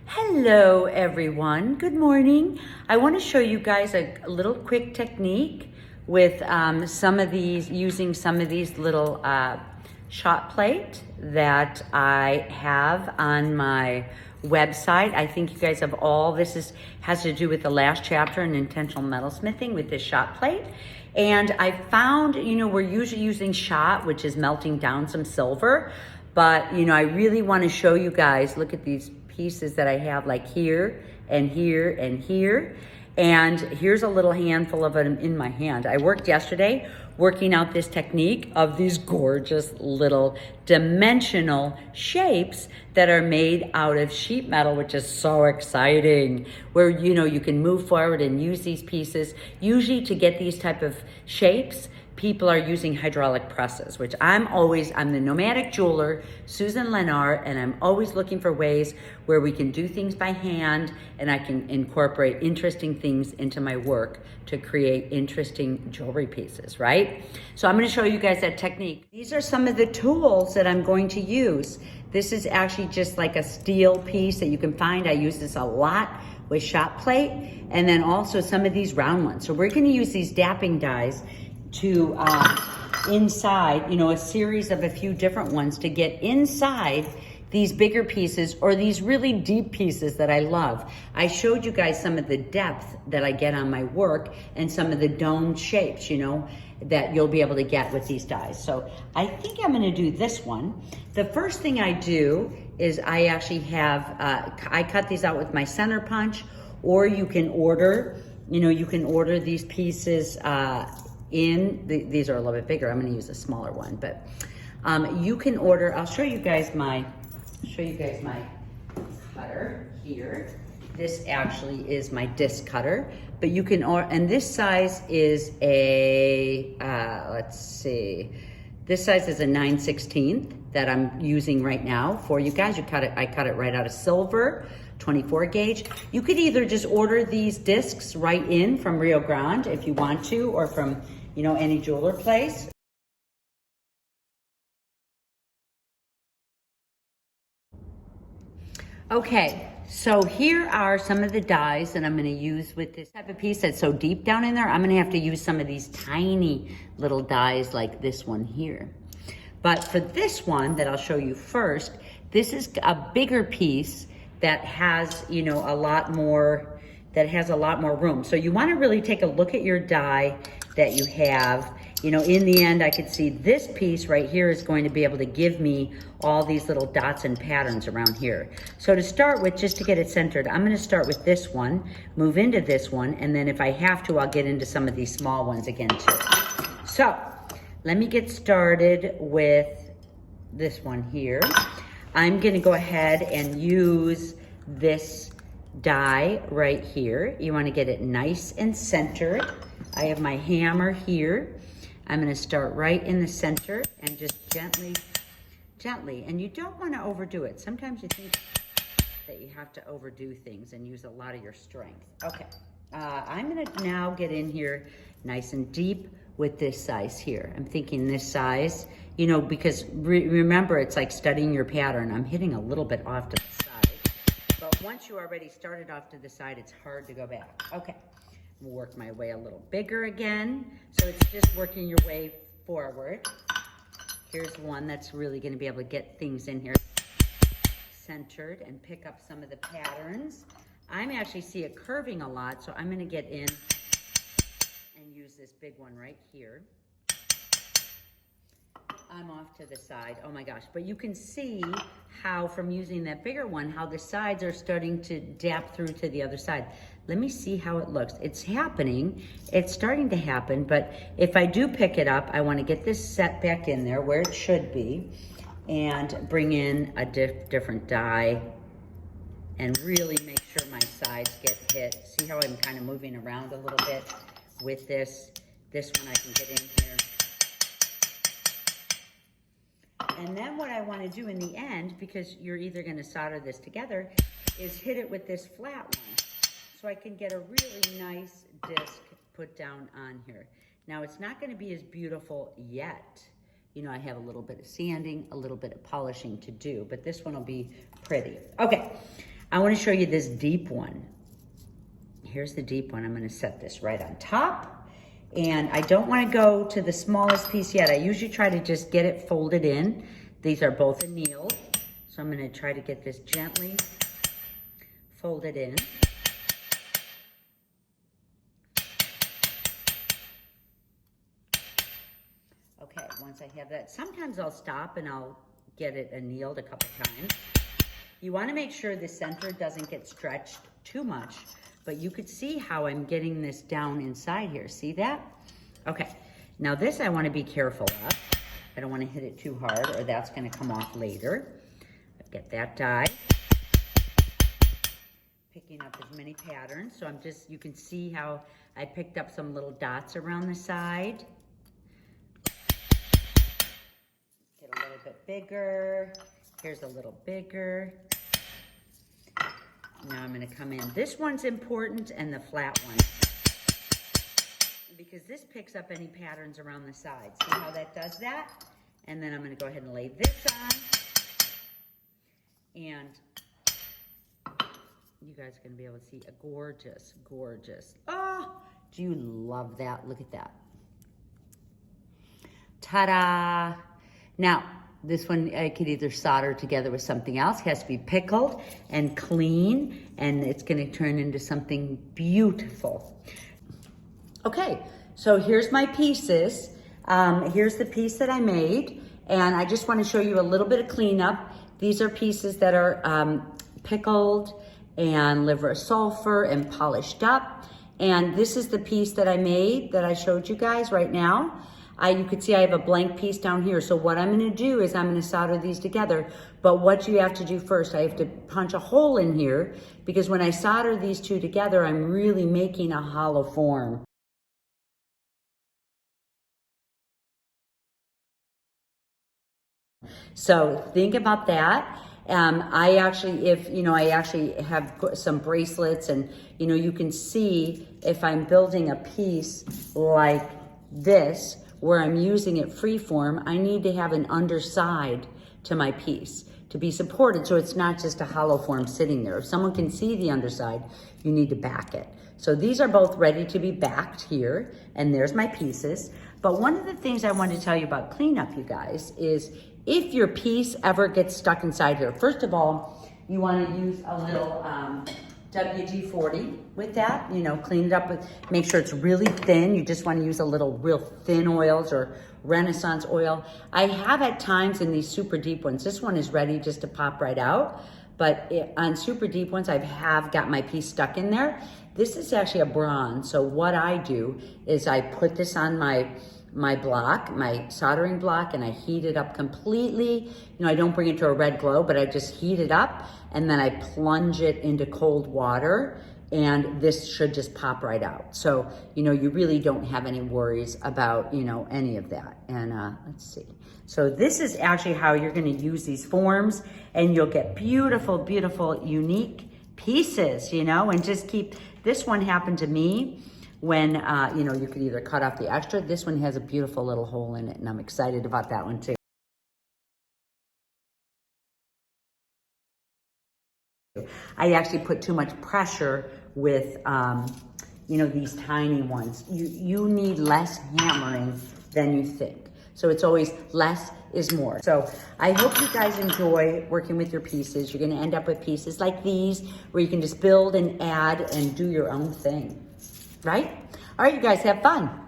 Hello everyone, good morning. I want to show you guys a little quick technique with using some of these little shot plate that I have on my website. I think you guys have has to do with the last chapter in intentional metalsmithing with this shot plate. And I found, we're usually using shot, which is melting down some silver, but I really want to show you guys, look at these pieces that I have like here and here and here. And here's a little handful of them in my hand. I worked yesterday working out this technique of these gorgeous little dimensional shapes that are made out of sheet metal, which is so exciting, where you can move forward and use these pieces. Usually to get these type of shapes, people are using hydraulic presses, which I'm the nomadic jeweler, Susan Lennart, and I'm always looking for ways where we can do things by hand and I can incorporate interesting things into my work to create interesting jewelry pieces, right? So I'm gonna show you guys that technique. These are some of the tools that I'm going to use. This is actually just like a steel piece that you can find. I use this a lot with shot plate, and then also some of these round ones. So we're gonna use these dapping dies to inside, a series of a few different ones to get inside these bigger pieces or these really deep pieces that I love. I showed you guys some of the depth that I get on my work and some of the domed shapes, that you'll be able to get with these dies. So I think I'm gonna do this one. The first thing I do is I actually have, I cut these out with my center punch, or you can order, these pieces these are a little bit bigger. I'm going to use a smaller one, but you can order. I'll show you guys my cutter here. This actually is my disc cutter, but you can order, and this size is a let's see, this size is a 9/16 that I'm using right now for you guys. I cut it right out of silver, 24 gauge. You could either just order these discs right in from Rio Grande if you want to, or from any jeweler place. Okay, so here are some of the dies that I'm going to use with this type of piece that's so deep down in there. I'm going to have to use some of these tiny little dies like this one here. But for this one that I'll show you first, this is a bigger piece that has, a lot more room. So you want to really take a look at your die that you have. In the end, I could see this piece right here is going to be able to give me all these little dots and patterns around here. So to start with, just to get it centered, I'm going to start with this one, move into this one, and then if I have to, I'll get into some of these small ones again too. So let me get started with this one here. I'm going to go ahead and use this die right here. You want to get it nice and centered. I have my hammer here. I'm going to start right in the center and just gently, and you don't want to overdo it. Sometimes you think that you have to overdo things and use a lot of your strength. Okay, I'm going to now get in here nice and deep with this size here. I'm thinking this size, because remember, it's like studying your pattern. I'm hitting a little bit off to the side, but once you already started off to the side, it's hard to go back. Okay. Work my way a little bigger again. So it's just working your way forward. Here's one that's really going to be able to get things in here centered and pick up some of the patterns. I'm actually see it curving a lot, so I'm going to get in and use this big one right here. I'm off to the side. Oh my gosh. But you can see how from using that bigger one, how the sides are starting to dap through to the other side. Let me see how it looks. It's happening. It's starting to happen. But if I do pick it up, I want to get this set back in there where it should be and bring in a different die and really make sure my sides get hit. See how I'm kind of moving around a little bit with this? This one I can get in here. And then what I want to do in the end, because you're either going to solder this together, is hit it with this flat one. So I can get a really nice disc put down on here. Now it's not going to be as beautiful yet. I have a little bit of sanding, a little bit of polishing to do, but this one will be pretty. Okay, I want to show you this deep one. Here's the deep one. I'm going to set this right on top. And I don't want to go to the smallest piece yet. I usually try to just get it folded in. These are both annealed. So I'm going to try to get this gently folded in. Okay, once I have that, sometimes I'll stop and I'll get it annealed a couple times. You want to make sure the center doesn't get stretched too much, but you could see how I'm getting this down inside here. See that? Okay, now this I want to be careful of. I don't want to hit it too hard or that's going to come off later. Get that die. Picking up as many patterns. So I'm just, you can see how I picked up some little dots around the side. Get a little bit bigger. Here's a little bigger. Now I'm going to come in. This one's important and the flat one. Because this picks up any patterns around the side. See how that does that? And then I'm going to go ahead and lay this on. And you guys are going to be able to see a gorgeous, gorgeous. Oh, do you love that? Look at that. Ta-da! Now, this one I could either solder together with something else. It has to be pickled and clean, and it's going to turn into something beautiful. Okay, so here's my pieces. Here's the piece that I made, and I just want to show you a little bit of cleanup. These are pieces that are pickled and liver of sulfur and polished up. And this is the piece that I made that I showed you guys right now. You could see I have a blank piece down here. So what I'm gonna do is I'm gonna solder these together. But what you have to do first, I have to punch a hole in here because when I solder these two together, I'm really making a hollow form. So think about that. I actually have some bracelets and, you can see if I'm building a piece like this, where I'm using it freeform, I need to have an underside to my piece to be supported so it's not just a hollow form sitting there. If someone can see the underside, you need to back it. So these are both ready to be backed here, and there's my pieces. But one of the things I want to tell you about cleanup, you guys, is if your piece ever gets stuck inside here, first of all, you want to use a little WD-40 with that, clean it up, make sure it's really thin. You just want to use a little real thin oils or Renaissance oil. I have at times in these super deep ones, this one is ready just to pop right out, but on super deep ones, I have got my piece stuck in there. This is actually a bronze, so what I do is I put this on my block, my soldering block, and I heat it up completely. I don't bring it to a red glow, but I just heat it up and then I plunge it into cold water and this should just pop right out. So, you really don't have any worries about, any of that. And let's see. So this is actually how you're gonna use these forms and you'll get beautiful, beautiful, unique pieces, and just keep, this one happened to me when, you could either cut off the extra. This one has a beautiful little hole in it and I'm excited about that one too. I actually put too much pressure with, these tiny ones. You need less hammering than you think. So it's always less is more. So I hope you guys enjoy working with your pieces. You're gonna end up with pieces like these where you can just build and add and do your own thing, right? All right, you guys have fun.